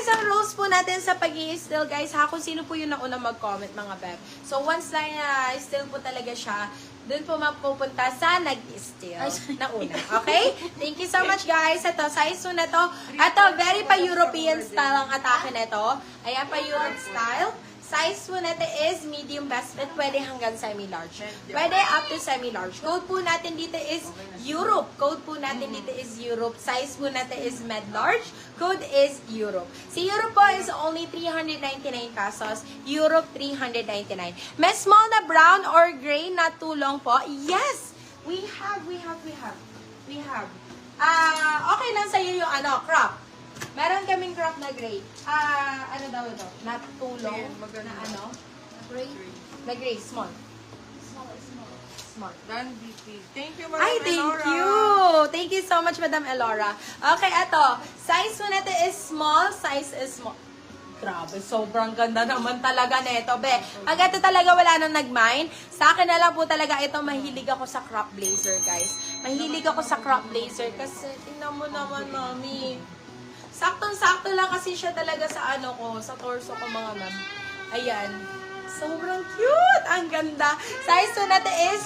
Guys, ang rules po natin sa pag-i-still, guys, ha, kung sino po yung nauna mag-comment, mga beb. So, once na still po talaga siya, dun po mapupunta sa nag-still na una. Okay? Thank you so much, guys. Ito, size 2 na to. Ito, very pa-European style ang atake na to. Ayan, pa-Europe style. Size po natin is medium best fit. Pwede hanggang semi-large. Pwede up to semi-large. Code po natin dito is Europe. Code po natin dito is Europe. Size po natin is med-large. Code is Europe. Si Europe po is only 399 pesos. Europe, 399. May small na brown or gray na tulong po. Yes! We have. Okay lang sa'yo yung crop. Meron kaming crop na gray. Ano daw ito? Natulong na ano? Gray? Na gray, small. Small. Dan BP. Thank you, Madam Ay, thank Elora. you! Thank you so much, Madam Elora. Okay, ito. Size po natin is small. Size is small. Grabe, sobrang ganda naman talaga nito, be. Pag ito talaga wala nang nag-mind, sa akin na lang po talaga ito, mahilig ako sa crop blazer, guys. Mahilig ako sa crop blazer kasi, tingnan mo naman, mami. Saktong-sakto lang kasi siya talaga sa sa torso ko, mga ma'am. Ayan. Sobrang cute! Ang ganda. Size po natin is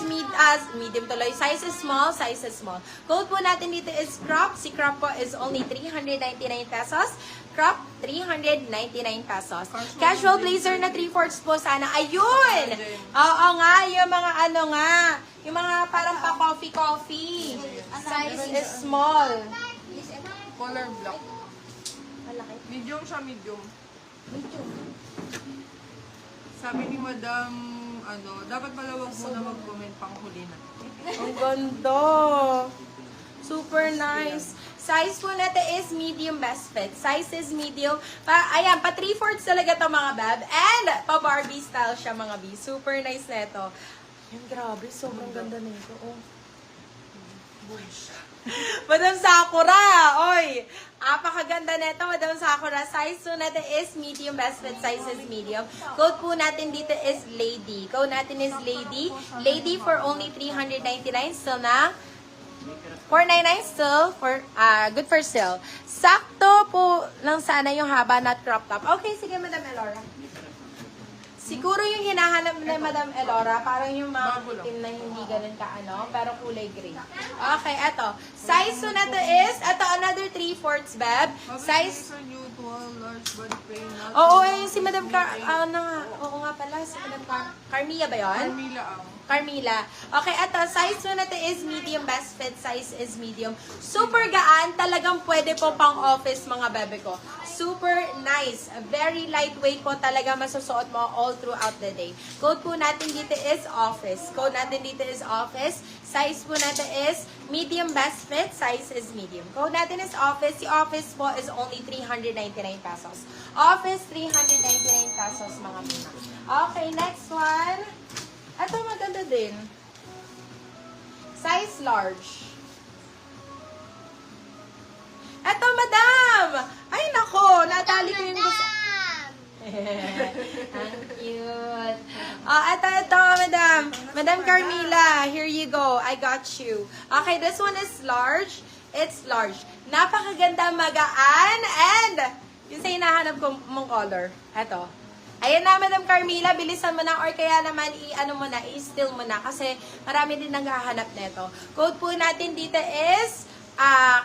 medium tuloy. Size is small, size is small. Code po natin dito is crop. Si crop po is only 399 pesos. Crop, 399 pesos. Casual blazer na 3/4 po sana. Ayun! Oo nga, yung mga yung mga parang pa-coffee. Size is small. Color block. Malaki. Medium siya, medium. Sabi ni Madam, dapat malawag muna mag-comment pang huli na. Ang ganda. Super nice. Size po natin is medium best fit. Size is medium. Ayan, pa 3/4 talaga to, mga bab. And pa Barbie style siya, mga B. Super nice na ito. Ayan, grabe. Sobrang ganda nito. Oh. Madam Sakura! Oy! Apakaganda nito, Madam Sakura. Size po natin is medium. Best fit size is medium. Code po natin dito is Lady. Code natin is Lady. Lady for only 399. Still na 499 still for good for sale. Sakto po lang sana yung haba, not crop top. Okay, sige, Madam Elora. Siguro yung hinahanap na Madam Elora, parang yung mga itim na hindi ganun pero kulay gray. Okay, eto. Size po na to is, another 3/4, beb. Size, large body frame. oo, si Madam oo nga pala, si Madam Carmilla ba yun? Carmilla Carmilla. Okay, ito, size po natin is medium, best fit size is medium. Super gaan, talagang pwede po pang office, mga bebe ko. Super nice. Very lightweight po talaga masusuot mo all throughout the day. Code po natin dito is office. Code natin dito is office. Size po natin is medium, best fit, size is medium. Code natin is office. Si office po is only 399 pesos. Office, 399 pesos, mga mina. Okay, next one. Ito maganda din. Size large. Ito, madam! Ay, nako! Natali ko yung gusto. Ang cute. Ito, madam. Madam Carmilla, here you go. I got you. Okay, this one is large. It's large. Napakaganda, magaan, and yung sa hinahanap ko mong color. Ito. Ayan na, Madam Carmilla, bilisan mo na or kaya naman i-still mo na kasi marami din naghahanap nito. Code po natin dito is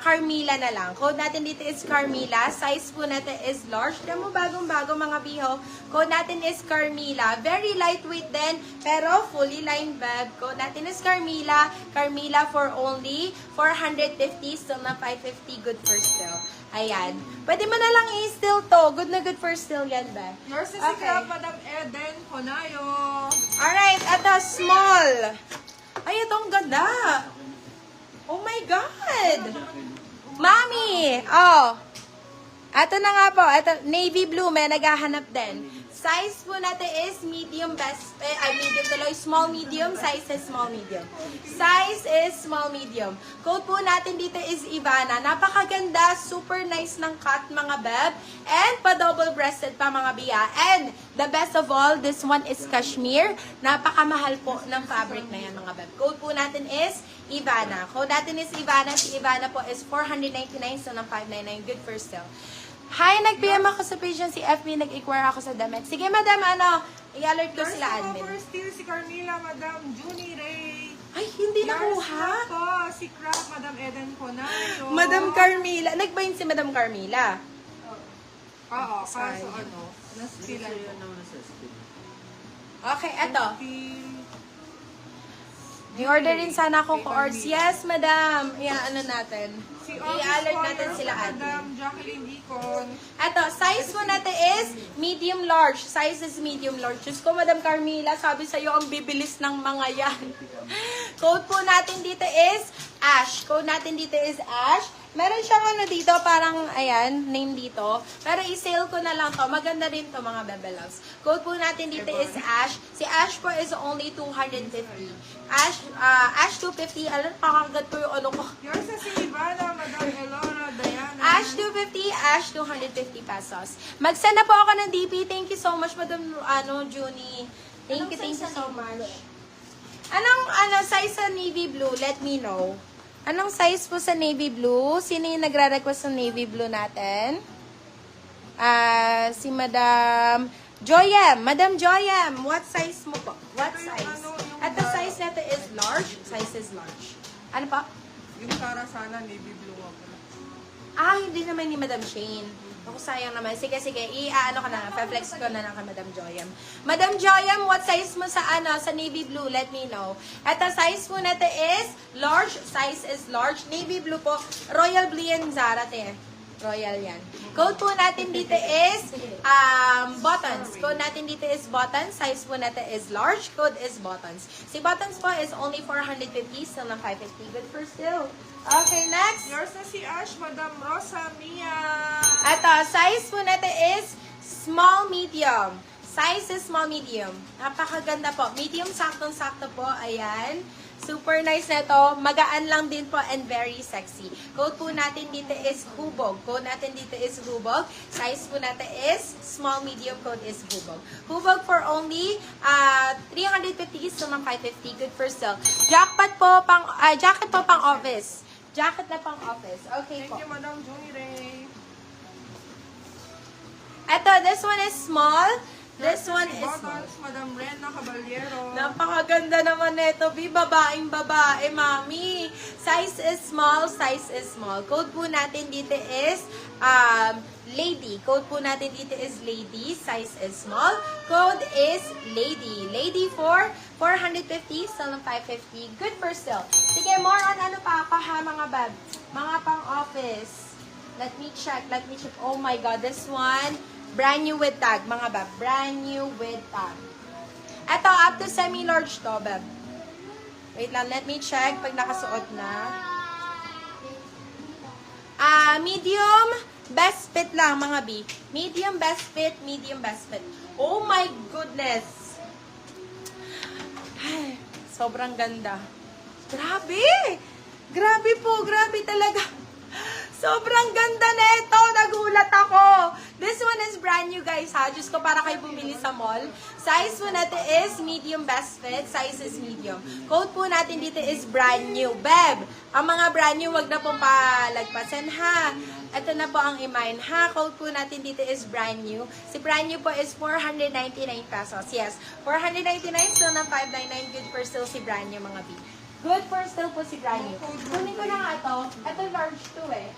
Carmilla na lang. Code natin dito is Carmilla. Size po natin is large. Diyan mo bagong-bago, mga biho. Code natin is Carmilla. Very lightweight din, pero fully lined bag. Code natin is Carmilla. Carmilla for only 450. Still na 550. Good for still. Ayan. Pwede mo na lang i-still to. Good na good for still yan, ba? Nurse si Madam Eden Honayo. Alright, ito, small. Ay, ito ang ganda. Oh my God! Mami! Oh! Ito na nga po. Ito, navy blue. May naghahanap din. Size po natin is medium best, medium tuloy, small medium, size is small medium. Size is small medium. Code po natin dito is Ivana. Napakaganda, super nice ng cut, mga beb. And pa-double breasted pa, mga biya. And the best of all, this one is cashmere. Napakamahal po ng fabric na yan, mga beb. Code po natin is Ivana. Code natin is Ivana. Si Ivana po is 499, so ng 599. Good for sale. Hi, nag-PM ako sa page ng si FB, nag-inquire ako sa damit. Sige, madam, i-alert ko First sila, of all, admin. first steal si Carmila, Madam Junie Ray. Ay, hindi nakuha. Po, si Craft, Madam Eden Conayo. Madam Carmila. Nag-bind si Madam Carmila. Oo, kaso Sayang. ano, naspilan ko. Okay, eto. Steal. I-order rin sana akong coords. Yes, madam. Ano natin. Si I-alert Office natin Caller, sila, Madam admin. Jacqueline Icon. Eto, size po natin is medium large. Size is medium large. Diyos ko, Madam Carmila, sabi sa'yo, ang bibilis ng mga yan. Code po natin dito is Ash. Code natin dito is Ash. Meron siyang ano dito, parang, ayan, name dito. Pero i-sale ko na lang to. Maganda rin to, mga bebelals. Code po natin dito is Ash. Si Ash po is only 250. Ash 250. Alam, nakakagat ko yung ano ko. Yours sa si Ivana, Madam Elora, Diana. Ash 250, Ash 250 pesos. Mag-send na po ako ng DP. Thank you so much, Madam Junie. Thank you so much. Anong size sa navy blue? Let me know. Anong size po sa navy blue? Sino yung nagre-request ng navy blue natin? Si Madam Joyem. Madam Joyem, what size mo po? What size? At the size natin is large. Size is large. Ano pa? Yung Sara sana, navy blue ako. Hindi naman ni Madam Shane. Ako, sayang naman. Sige. Ano ka na, pa-flex ko na lang kay Madam Joyem. Madam Joyem, what size mo sa sa navy blue? Let me know. At the size po natin is large. Size is large. Navy blue po. Royal Blue yan, Zara, te. Royal yan. Code po natin dito is buttons. Code natin dito is buttons. Size po natin is large. Code is buttons. Si buttons po is only 450. Still ng 550. Good for still. Okay, next. Yours na si Ash, Madam Rosa Mia. Ito, size po natin is small medium. Size is small medium. Napakaganda po. Medium, saktong-sakto po. Ayan. Super nice na ito. Magaan lang din po and very sexy. Code po natin dito is hubog. Code natin dito is hubog. Size po natin is small medium. Code is hubog. Hubog for only 350 is naman 550. Good for sale. Jacket po pang office. Jacket na pang office. Okay po. Thank you, Madam Junie Ray. Ito, this one is small. This one is small. Buttons, Madam Rena Caballero. Napakaganda naman nito. Babaeng babae, mami. Size is small. Size is small. Code po natin dito is lady. Code po natin dito is lady. Size is small. Code is lady. Lady for 450. Sell ng 550. Good for sale. Sige, more on ano pa ha, mga bab. Mga pang office. Let me check. Oh my God. This one, brand new with tag, mga bab. Brand new with tag. Ito, up to semi-large to, bab. Wait lang, let me check pag nakasuot na. Medium, best fit lang, mga B. Medium, best fit, medium, best fit. Oh my goodness. Ay, sobrang ganda. Grabe! Grabe po, grabe talaga. Sobrang ganda na ito. Nagulat ako. This one is brand new, guys, ha? Diyos ko, para kayo bumili sa mall. Size po natin is medium best fit. Size is medium. Code po natin dito is brand new. Beb, ang mga brand new, wag na pong palagpasan, ha? Ito na po ang i-mine, ha? Code po natin dito is brand new. Si brand new po is 499 pesos. Yes, 499, still ng 599. Good for still si brand new, mga B. Good for still po si brand new. Kunin ko na nga ito. Ito large to, eh.